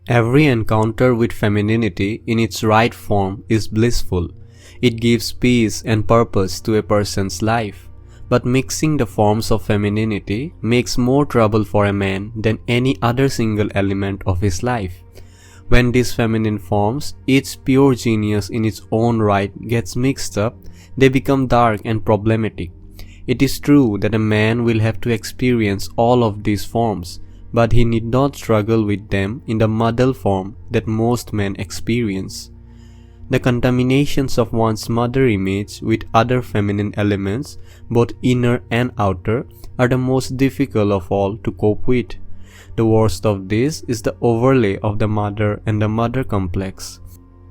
Every encounter with femininity in its right form is blissful. It gives peace and purpose to a person's life. But mixing the forms of femininity makes more trouble for a man than any other single element of his life. When these feminine forms, each pure genius in its own right, gets mixed up, they become dark and problematic. It is true that a man will have to experience all of these forms, but he need not struggle with them in the muddled form that most men experience. The contaminations of one's mother image with other feminine elements, both inner and outer, are the most difficult of all to cope with. The worst of this is the overlay of the mother and the mother complex.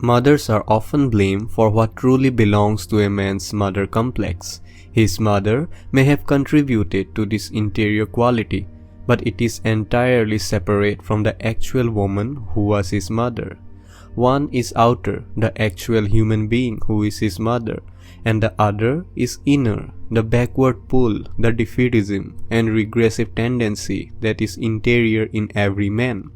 Mothers are often blamed for what truly belongs to a man's mother complex. His mother may have contributed to this interior quality, but it is entirely separate from the actual woman who was his mother. One is outer, the actual human being who is his mother, and the other is inner, the backward pull, the defeatism and regressive tendency that is interior in every man.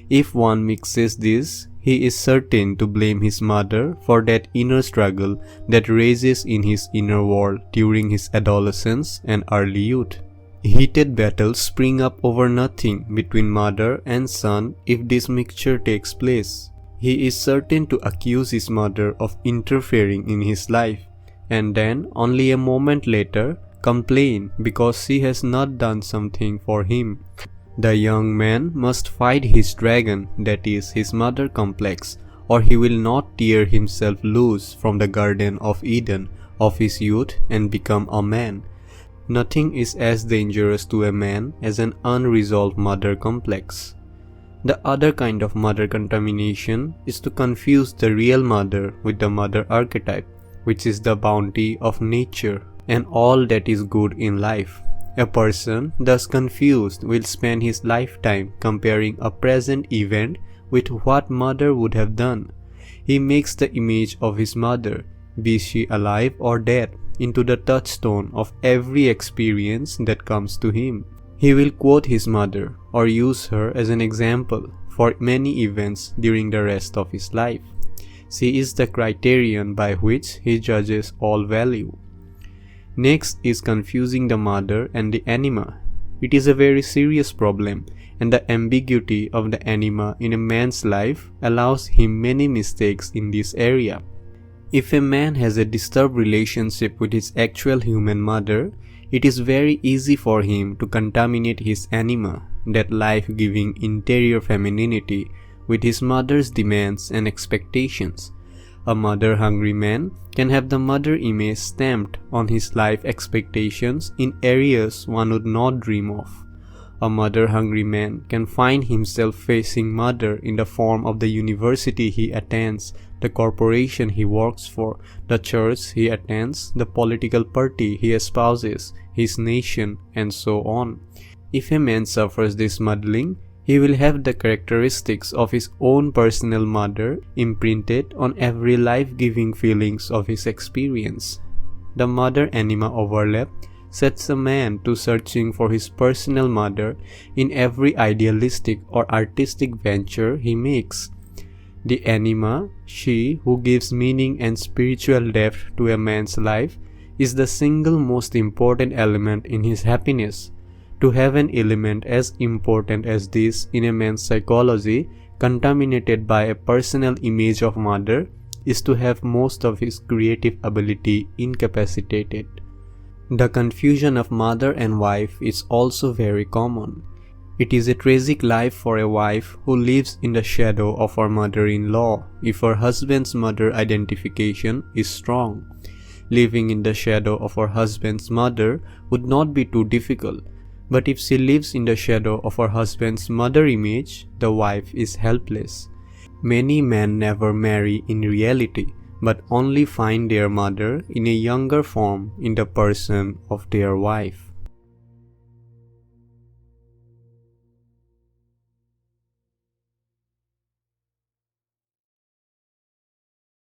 If one mixes this, he is certain to blame his mother for that inner struggle that rages in his inner world during his adolescence and early youth. Heated battles spring up over nothing between mother and son if this mixture takes place. He is certain to accuse his mother of interfering in his life, and then only a moment later complain because she has not done something for him. The young man must fight his dragon, that is his mother complex, or he will not tear himself loose from the Garden of Eden of his youth and become a man. Nothing is as dangerous to a man as an unresolved mother complex. The other kind of mother contamination is to confuse the real mother with the mother archetype, which is the bounty of nature and all that is good in life. A person thus confused will spend his lifetime comparing a present event with what mother would have done. He makes the image of his mother, be she alive or dead, into the touchstone of every experience that comes to him. He will quote his mother or use her as an example for many events during the rest of his life. She is the criterion by which he judges all value. Next is confusing the mother and the anima. It is a very serious problem, and the ambiguity of the anima in a man's life allows him many mistakes in this area. If a man has a disturbed relationship with his actual human mother, it is very easy for him to contaminate his anima, that life-giving interior femininity, with his mother's demands and expectations. A mother-hungry man can have the mother image stamped on his life expectations in areas one would not dream of. A mother-hungry man can find himself facing mother in the form of the university he attends, the corporation he works for, the church he attends, the political party he espouses, his nation, and so on. If a man suffers this muddling, he will have the characteristics of his own personal mother imprinted on every life-giving feelings of his experience. The mother-anima overlap sets a man to searching for his personal mother in every idealistic or artistic venture he makes. The anima, she who gives meaning and spiritual depth to a man's life, is the single most important element in his happiness. To have an element as important as this in a man's psychology, contaminated by a personal image of mother, is to have most of his creative ability incapacitated. The confusion of mother and wife is also very common. It is a tragic life for a wife who lives in the shadow of her mother-in-law if her husband's mother identification is strong. Living in the shadow of her husband's mother would not be too difficult, but if she lives in the shadow of her husband's mother image, the wife is helpless. Many men never marry in reality, but only find their mother in a younger form in the person of their wife.